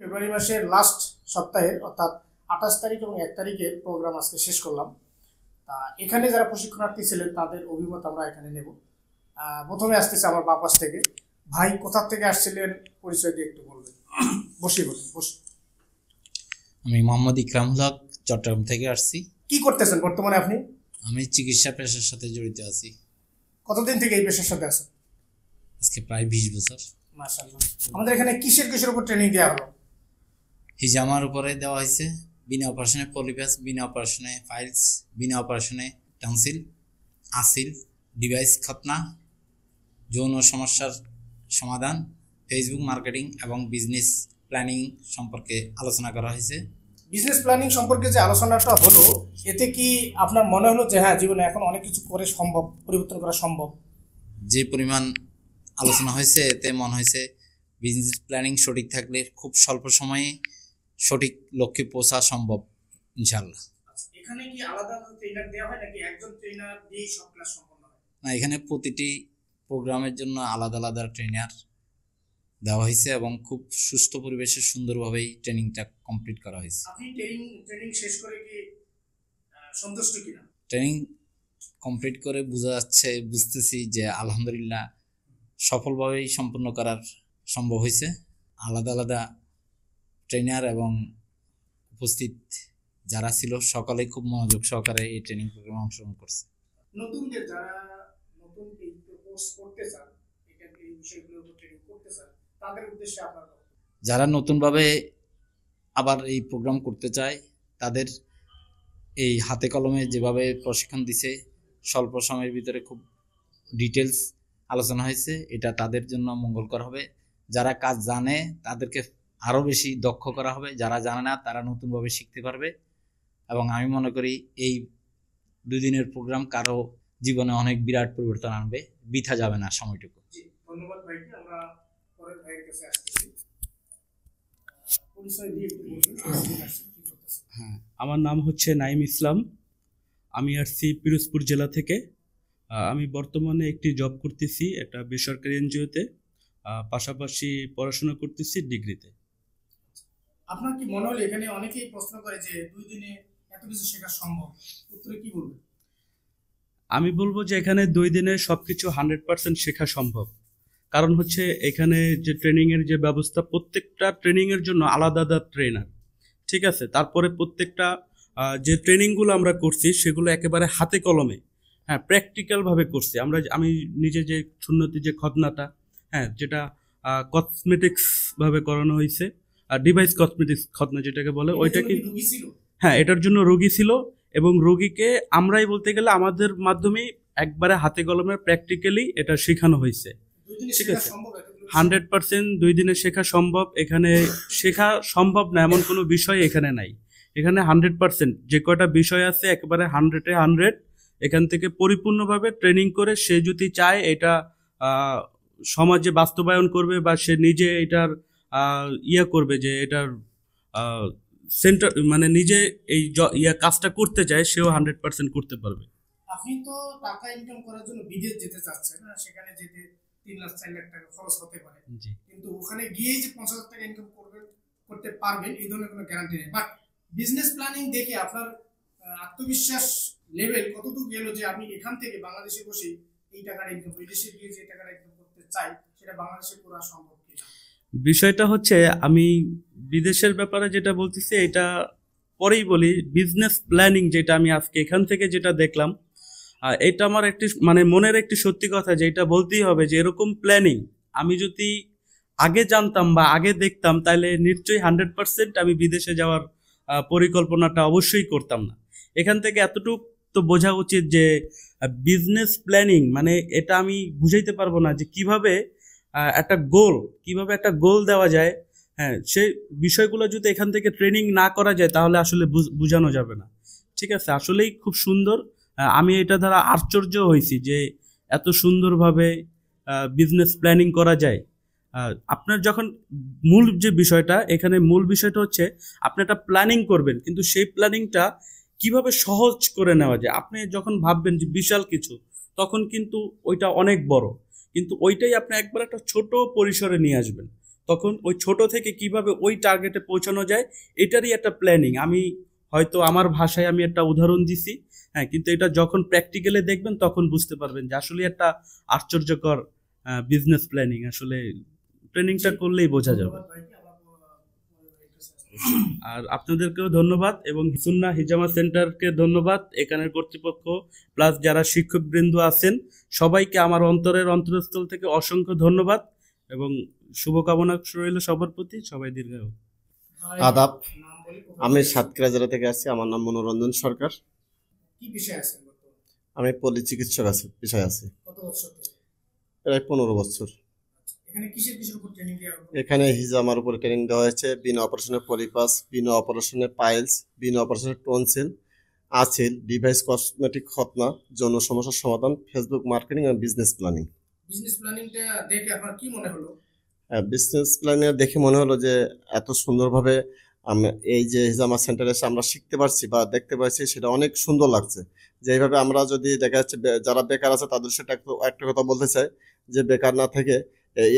ফেব্রুয়ারি মাসের লাস্ট সপ্তাহের অর্থাৎ 28 তারিখ এবং 1 তারিখের প্রোগ্রাম আজকে শেষ করলাম। তা এখানে যারা প্রশিক্ষণার্থী ছিলেন তাদের অভিমত আমরা এখানে নেব। প্রথমে আসতেছে আমার বাপাস থেকে। ভাই কোথা থেকে আসছিলেন পরিচয় দিয়ে একটু বলবেন। বসে বলুন, বসে। আমি মোহাম্মদ ইকরামুল হক, চট্টগ্রাম থেকে আসছি। কি করতেছেন বর্তমানে আপনি? আমি চিকিৎসা পেশার সাথে জড়িত আছি। কতদিন থেকে এই পেশার সাথে আছেন? আজকে প্রায় 20 বছর। মাশাআল্লাহ। আমাদের এখানে কিসের উপর ট্রেনিং দেওয়া হলো? হিজামার উপরে দেওয়া হয়েছে, বিনা অপারেশনে পলিপ্যাস, বিনা অপারেশনে ফাইলস, বিনা অপারেশনে টনসিল, আসিল, ডিভাইস খতনা, যৌন সমস্যার সমাধান, ফেসবুক মার্কেটিং এবং বিজনেস প্ল্যানিং সম্পর্কে আলোচনা করা হয়েছে। বিজনেস প্ল্যানিং সম্পর্কে যে আলোচনাটা হলো, এতে কি আপনার মনে হলো যে হ্যাঁ, জীবনে এখন অনেক কিছু করে সম্ভব, পরিবর্তন করা সম্ভব? যে পরিমাণ আলোচনা হয়েছে এতে মনে হয়েছে বিজনেস প্ল্যানিং সঠিক থাকলে খুব স্বল্প সময়ে সঠিক লক্ষ্যে পৌঁছা সম্ভব ইনশাআল্লাহ। এখানে কি আলাদা ট্রেনার দেওয়া হয় নাকি একজন ট্রেনার দিয়েই সব ক্লাস সম্পন্ন হয়? না, এখানে প্রতিটি প্রোগ্রামের জন্য আলাদা আলাদা ট্রেনার দেওয়া হয়েছে এবং খুব সুস্থ পরিবেশে সুন্দরভাবেই ট্রেনিংটা কমপ্লিট করা হয়েছে। আপনি ট্রেনিং শেষ করে কি সন্তুষ্ট কিনা? ট্রেনিং কমপ্লিট করে বুঝতেছি যে আলহামদুলিল্লাহ সফলভাবেই সম্পূর্ণ করার সম্ভব হয়েছে। আলাদা আলাদা ট্রেনার এবং উপস্থিত যারা ছিল সকলেই খুব মনোযোগ সহকারে এই ট্রেনিং প্রোগ্রামে অংশগ্রহণ করছে। নতুনদের যারা নতুন এই কোর্স করতে চান, এই বিষয়গুলোর উপর ট্রেনিং করতে চান, তাদের উদ্দেশ্যে আপনার যারা নতুনভাবে আবার এই প্রোগ্রাম করতে চায় তাদের এই হাতে কলমে যেভাবে প্রশিক্ষণ দিছে, স্বল্প সময়ের ভিতরে খুব ডিটেলস আলোচনা হয়েছে, এটা তাদের জন্য মঙ্গলকর হবে। যারা কাজ জানে তাদেরকে আরও বেশি দক্ষ করা হবে, যারা জানে না তারা নতুনভাবে শিখতে পারবে। এবং আমি মনে করি এই 2 দিনের প্রোগ্রাম কারো জীবনে অনেক বিরাট পরিবর্তন আনবে, বৃথা যাবে না সময়টুকু। ধন্যবাদ ভাইকে। আমরা পরের ভাইয়ের কাছে আসতেছি। পরিচয় দিয়ে একটু বলুন। হ্যাঁ, আমার নাম হচ্ছে নাইম ইসলাম। আমি আসছি পিরোজপুর জেলা থেকে। আমি বর্তমানে একটি জব করতেছি, একটা বেসরকারি এনজিওতে, পাশাপাশি পড়াশোনা করতেছি ডিগ্রিতে। আপনার কি মনে হলো এখানে অনেকেই প্রশ্ন করে যে 2 দিনে এত কিছু শেখা সম্ভব, উত্তরে কি বলবেন? আমি বলবো যে এখানে 2 দিনে সবকিছু 100% শেখা সম্ভব। কারণ হচ্ছে এখানে যে ট্রেনিংয়ের যে ব্যবস্থা, প্রত্যেকটা ট্রেনিংয়ের জন্য আলাদা আলাদা ট্রেনার, ঠিক আছে। তারপরে প্রত্যেকটা যে ট্রেনিংগুলো আমরা করছি সেগুলো একেবারে হাতে কলমে, হ্যাঁ, প্র্যাকটিক্যালভাবে করছি। আমি নিজে যে সুন্নতি যে খতনাটা, হ্যাঁ, যেটা কসমেটিক্সভাবে করানো হয়েছে, আর ডিভাইস কসমেটিক্স খতনা যেটাকে বলে, ওইটা কি, হ্যাঁ, এটার জন্য রোগী ছিল এবং রোগীকে আমরাই বলতে গেলে আমাদের মাধ্যমেই একবারে হাতে কলমে প্র্যাকটিক্যালি এটা শেখানো হয়েছে, ঠিক আছে। 100% 2 দিনে শেখা সম্ভব। এখানে শেখা সম্ভব না এমন কোনো বিষয় এখানে নাই। এখানে 100% যে কয়টা বিষয় আছে একেবারে 100-এ 100 এখান থেকে পরিপূর্ণভাবে ট্রেনিং করে সে যদি চায় এটা সমাজে বাস্তবায়ন করবে বা সে নিজে এটার করবে, যে এটার সেন্টার মানে নিজে এই কাজটা করতে চায়, সেও 100% করতে পারবে। আপনি তো টাকা ইনকাম করার জন্য বিদেশ যেতে চাচ্ছেন না, সেখানে যেতে 3 লাখ 4 লাখ টাকা খরচ হতে পারে, কিন্তু ওখানে গিয়েই যে 50,000 টাকা ইনকাম করতে পারবেন এই ধরনের কোনো গ্যারান্টি নেই। বাট বিজনেস প্ল্যানিং দেখে আপনার আত্মবিশ্বাস লেভেল কতটুকু গেল যে আপনি এখান থেকে বাংলাদেশে বসে এই টাকাটা ইনকাম, বিদেশে গিয়ে যে টাকাটা ইনকাম করতে চাই সেটা বাংলাদেশে করা সম্ভব কিনা? বিষয়টা হচ্ছে, আমি বিদেশের ব্যাপারে যেটা বলতেছি এটা পরেই বলি। বিজনেস প্ল্যানিং যেটা আমি আজকে এখান থেকে যেটা দেখলাম, এটা আমার একটি মানে মনের একটি সত্যি কথা, যে এটা বলতেই হবে যে এরকম প্ল্যানিং আমি যদি আগে জানতাম বা আগে দেখতাম তাহলে নিশ্চয়ই 100% আমি বিদেশে যাওয়ার পরিকল্পনাটা অবশ্যই করতাম না। এখান থেকে এতটুকু তো বোঝা উচিত যে বিজনেস প্ল্যানিং মানে এটা আমি বুঝাইতে পারবো না যে কিভাবে একটা গোল দেওয়া যায়। হ্যাঁ, সেই বিষয়গুলো যদি এখান থেকে ট্রেনিং না করা যায় তাহলে আসলে বোঝানো যাবে না, ঠিক আছে। আসলেই খুব সুন্দর। আমি এটা দ্বারা আশ্চর্য হয়েছি যে এত সুন্দরভাবে বিজনেস প্ল্যানিং করা যায়। আপনার যখন মূল বিষয়টা হচ্ছে আপনি একটা প্ল্যানিং করবেন, কিন্তু সেই প্ল্যানিংটা কিভাবে সহজ করে নেওয়া যায়। আপনি যখন ভাববেন যে বিশাল কিছু, তখন কিন্তু ওইটা অনেক বড়, কিন্তু ওইটাই আপনি একবার একটা ছোট পরিসরে নিয়ে আসবেন, তখন ওই ছোট থেকে কিভাবে ওই টার্গেটে পৌঁছানো যায় এটারই একটা প্ল্যানিং। আমি হয়তো আমার ভাষায় আমি একটা উদাহরণ দিছি, হ্যাঁ, কিন্তু এটা যখন প্র্যাকটিক্যালে দেখবেন তখন বুঝতে পারবেন যে আসলে একটা আশ্চর্যকর বিজনেস প্ল্যানিং। আসলে ট্রেনিংটা করলেই বোঝা যাবে। আর আপনাদেরকেও ধন্যবাদ এবং সুন্নাহ হিজামা সেন্টারকে ধন্যবাদ, এখানের কর্তৃপক্ষ প্লাস যারা শিক্ষকবৃন্দ আছেন সবাইকে আমার অন্তরস্থল থেকে অসংখ্য ধন্যবাদ এবং শুভকামনা রইল সবার প্রতি। সবাই দীর্ঘায়ু। আদাব, আমি সাতক্ষীরা জেলা থেকে আসছি। আমার নাম মনোরঞ্জন সরকার। কি বিষয় আছেন? আমি পল্লী চিকিৎসক পেশায় আছি। কত বছর ধরে? প্রায় 15 বছর। এখানে কিসের উপর ট্রেনিং দেওয়া হবে? এখানে হিজামার উপরে ট্রেনিং দেওয়া হয়েছে। বিনা অপারেশনে পলিপাস, বিনা অপারেশনে পাইলস, বিনা অপারেশনে টনসিল, আছিল, ডিভাইস কসমেটিক খতনা, যৌন সমস্যার সমাধান, ফেসবুক মার্কেটিং এবং বিজনেস প্ল্যানিং। বিজনেস প্ল্যানিংটা দেখে আপনার কি মনে হলো? বিজনেস প্ল্যানিং দেখে মনে হলো যে এত সুন্দরভাবে এই যে হিজামা সেন্টারে এসে আমরা শিখতে পারছি বা দেখতে পাচ্ছি, সেটা অনেক সুন্দর লাগছে। যে এইভাবে আমরা যদি দেখা যাচ্ছে যারা বেকার আছে তাদের সাথে একটা কথা বলতে চাই যে বেকার না থেকে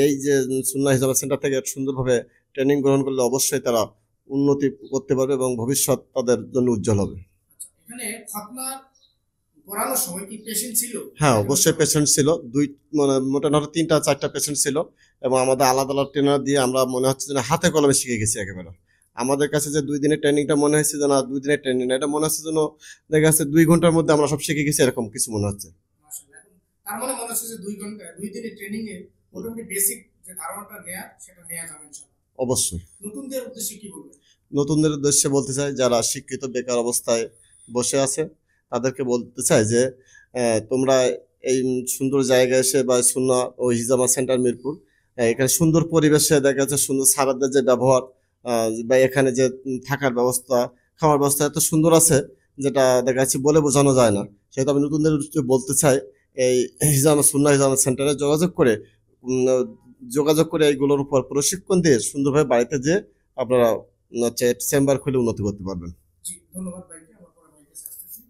এই যে সুন্নাহ হিজামা সেন্টার থেকে সুন্দরভাবে ট্রেনিং গ্রহণ করলে অবশ্যই তারা উন্নতি করতে পারবে এবং ভবিষ্যৎ তাদের জন্য উজ্জ্বল হবে। এখানে খতনা করানোর সময় কি পেশেন্ট ছিল? হ্যাঁ, অবশ্যই পেশেন্ট ছিল। মোটামুটি 3-4টা পেশেন্ট ছিল এবং আমাদের আলাদা আলাদা ট্রেনার দিয়ে আমরা মনে হচ্ছে যে হাতে কলমে শিখে গেছি একেবারে। আমাদের কাছে যে 2 দিনের ট্রেনিংটা মনে হয়েছে যে না 2 দিনের ট্রেনিং, এটা মনে হচ্ছে যেন দেখা যাচ্ছে 2 ঘন্টার মধ্যে আমরা সব শিখে গেছি, এরকম কিছু মনে হচ্ছে। তার মানে মনে হচ্ছে যে 2 দিনের ট্রেনিং এ মোটামুটি বেসিক যে ধারণাটা সেটা নেওয়া যাবে ইনশাআল্লাহ। অবশ্যই। নতুনদের উদ্দেশ্যে কি বলবেন? নতুনদের উদ্দেশ্যে বলতে চাই যারা শিক্ষিত বেকার অবস্থায় বসে আছে তাদেরকে বলতে চাই যে তোমরা এই সুন্দর জায়গায় এসে বা সুন্নাহ ও হিজামা সেন্টার মিরপুর, এখানে সুন্দর পরিবেশে দেখা যাচ্ছে সুন্দর সারাদের যে ব্যবহার বা এখানে যে থাকার ব্যবস্থা, খাওয়ার ব্যবস্থা এত সুন্দর আছে যেটা দেখা যাচ্ছে বলে বোঝানো যায় না। সেহেতু আমি নতুনদের বলতে চাই এই সুন্নাহ হিজামা সেন্টারে যোগাযোগ করে এইগুলোর উপর প্রশিক্ষণ দিয়ে সুন্দরভাবে বাড়িতে যেয়ে আপনারা চেম্বার খুলে উন্নতি করতে পারবেন। জি, ধন্যবাদ ভাইকে। আমার পরে ভাইকে আসতেছি।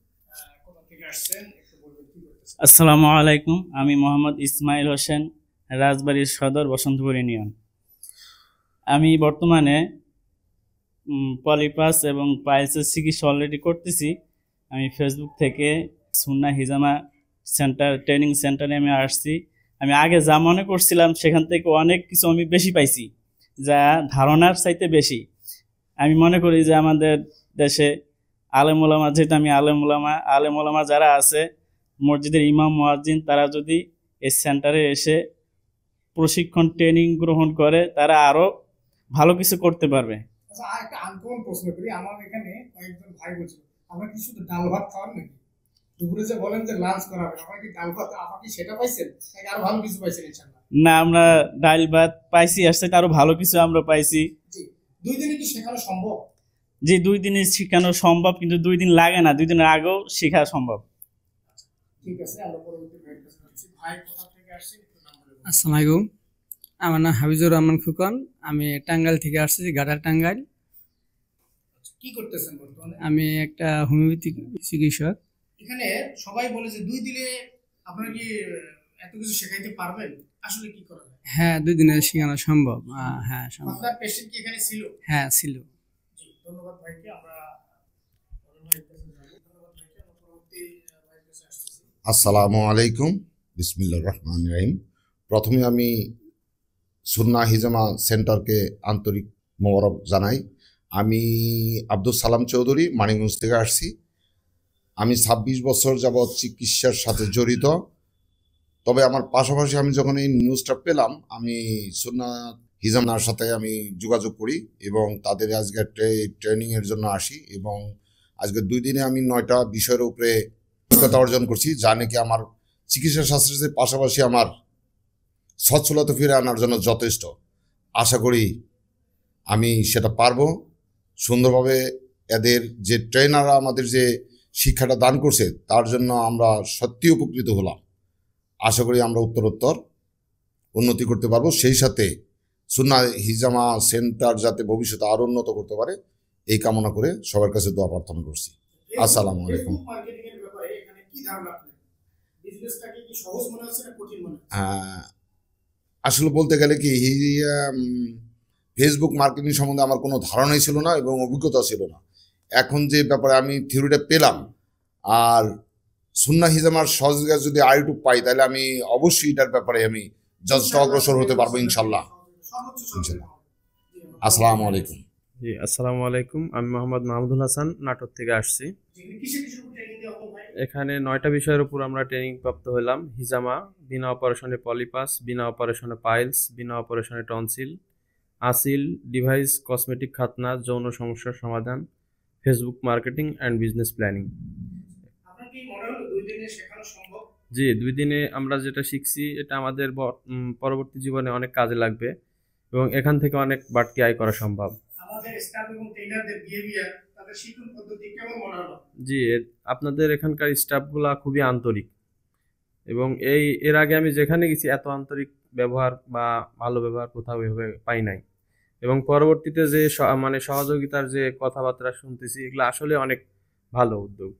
কোথা থেকে আসছেন একটু বলবেন, কি করতেছেন? আসসালামু আলাইকুম, আমি মোহাম্মদ ইসমাইল হোসেন, রাজবাড়ীর সদর বসন্তপুর ইউনিয়ন। আমি বর্তমানে পলিপাস এবং পাইলসের চিকিৎসা অলরেডি করতেছি। আমি ফেসবুক থেকে সুন্নাহ হিজামা সেন্টার ট্রেনিং সেন্টারে আমি আসছি। আমি আগে যা মনে করছিলাম সেখান থেকে অনেক কিছু আমি বেশি পাইছি, যা ধারণার চাইতে বেশি। আমি মনে করি যে আমাদের দেশে আলেম ওলামা, যেহেতু আমি আলেম ওলামা যারা আছে মসজিদের ইমাম মুয়াজ্জিন, তারা যদি এই সেন্টারে এসে প্রশিক্ষণ ট্রেনিং গ্রহণ করে তারা আরো ভালো কিছু করতে পারবে। আচ্ছা, একটা আনকমন প্রশ্ন করি। আমার এখানে কয়েকজন ভাই বলছিল আমরা কি শুধু ডাল ভাত খাওয়ার নাকি? দুপুরে যে বলেন যে লাঞ্চ করাবেন, আমরা কি ডাল ভাত আপনারা কি সেটা পাইছেন নাকি আরো ভালো কিছু পাইছেন? ইনশাআল্লাহ না, আমরা ডাল ভাত পাইছি, আসছে আরো ভালো কিছু আমরা পাইছি। জি, 2 দিনে কি শেখানো সম্ভব? জি, 2 দিনে শেখানো সম্ভব, কিন্তু 2 দিন লাগে না, 2 দিনের আগেও শেখা সম্ভব। ঠিক আছে, আমরা পরবর্তী ভাইয়ের কাছে যাচ্ছি। ভাই কোথা থেকে আসছেন একটু নাম বলে বলুন। আসসালামু আলাইকুম, আমার নাম হাফিজুর রহমান খুকন। আমি টাঙ্গাইল থেকে আসছি, ঘাটার টাঙ্গাইল। কি করতেছেন বর্তমানে? আমি একটা হোমিওপ্যাথিক চিকিৎসক। এখানে সবাই বলে যে 2 দিনে আপনারা কি এত কিছু শেখাইতে পারবেন? আসলে কি করা যায়? হ্যাঁ, 2 দিনে শেখানো সম্ভব। হ্যাঁ সম্ভব। আপনার পেশেন্ট কি এখানে ছিল? হ্যাঁ ছিল। জি, ধন্যবাদ ভাইকে। আমরা পরের ভাইয়ের কাছে যাব। ধন্যবাদ ভাইকে। আমরা পরবর্তী ভাইয়ের কাছে আসতেছি। আসসালামু আলাইকুম, বিসমিল্লাহির রহমানির রহিম। প্রথমে আমি সুন্নাহ হিজামা সেন্টারকে আন্তরিক মোবারক জানাই। আমি আব্দুল সালাম চৌধুরী, মানিকগঞ্জ থেকে আসছি। আমি 26 বছর যাবৎ চিকিৎসার সাথে জড়িত। তবে আমার পাশাপাশি আমি যখন এই নিউজটা পেলাম, আমি সুন্নাহ হিজামার সাথে আমি যোগাযোগ করি এবং তাদের আজকে ট্রেনিংয়ের জন্য আসি এবং আজকে 2 দিনে আমি 9টা বিষয়ের উপরে অভিজ্ঞতা অর্জন করছি, যা নাকি আমার চিকিৎসা শাস্ত্রের পাশাপাশি আমার সচ্ছলতা ফিরে আনার জন্য যথেষ্ট। আশা করি আমি সেটা পারবো সুন্দরভাবে। এদের যে ট্রেনাররা আমাদের যে শিক্ষাটা দান করছে তার জন্য আমরা সত্যি উপকৃত হলাম। আশা করি আমরা উত্তরোত্তর উন্নতি করতে পারবো। সেই সাথে সুন্নাহ হিজামা সেন্টার যাতে ভবিষ্যতে আরও উন্নত করতে পারে এই কামনা করে সবার কাছে দোয়া প্রার্থনা করছি। আসসালামু আলাইকুম। মার্কেটিং এর ব্যাপারে এখানে কি ধারণা আপনার? বিজনেসটাকে কি সহজ মনে হচ্ছে না কঠিন মনে হচ্ছে? আসলে বলতে গেলে কি ফেসবুক মার্কেটিং সম্বন্ধে আমার কোনো ধারণাই ছিল না এবং অভিজ্ঞতা ছিল না। এখন যে ব্যাপারে আমি থিওরিটা পেলাম, আর সুন্নাহ হিজামার সহযোগিতা যদি আরেকটু পাই, তাহলে আমি অবশ্যই এটার ব্যাপারে আমি যথেষ্ট অগ্রসর হতে পারবো ইনশাল্লাহ। আসসালামু আলাইকুম। জি, আসসালামু আলাইকুম। আমি মোহাম্মদ মাহমুদুল হাসান, নাটোর থেকে আসছি। এখানে 9টা বিষয়ের উপর আমরা ট্রেনিং প্রাপ্ত হলাম। হিজামা, বিনা অপারেশনে পলিপাস, বিনা অপারেশনে পাইলস, বিনা অপারেশনে টনসিল, আসিল, ডিভাইস, কসমেটিক খাতনা, যৌন সমস্যার সমাধান, Facebook marketing and business planning. জি, 2 দিনে আমরা যেটা শিখছি এটা আমাদের পরবর্তী জীবনে অনেক কাজে লাগবে এবং এখান থেকে অনেক বাড়তি আয় করা সম্ভব। জি, আপনাদের এখানকার স্টাফগুলা খুবই আন্তরিক এবং এর আগে আমি যেখানে গেছি এত আন্তরিক ব্যবহার বা ভালো ব্যবহার কোথাও এভাবে পাই নাই। এবং পরবর্তীতে যে মানে সহযোগিতার যে কথাবার্তা শুনতেছি, এগুলো আসলে অনেক ভালো উদ্যোগ।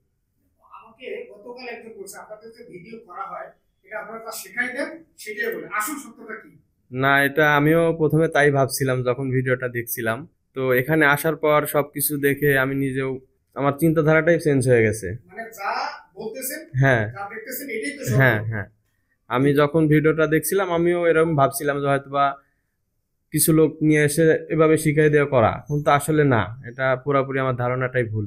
আমাকে গতকাল একজন বলছে আপনাদের যে ভিডিও করা হয় এটা আপনারা শেখাই দেন, সেটাই বলে আসল সত্যটা কি? না, এটা আমিও প্রথমে তাই ভাবছিলাম যখন ভিডিওটা দেখছিলাম। তো এখানে আসার পর সবকিছু দেখে আমি নিজেও, আমার চিন্তাধারাটাই চেঞ্জ হয়ে গেছে। মানে যা বলতেছেন, হ্যাঁ, যা দেখতেছেন এটাই তো হ্যাঁ, হ্যাঁ। আমি যখন ভিডিওটা দেখছিলাম আমিও এরকম ভাবছিলাম যে হয়তোবা কিছু লোক নিয়ে এসে এভাবে শিখাই দেওয়া করা, কিন্তু আসলে না, এটা পুরোপুরি আমার ধারণাটাই ভুল।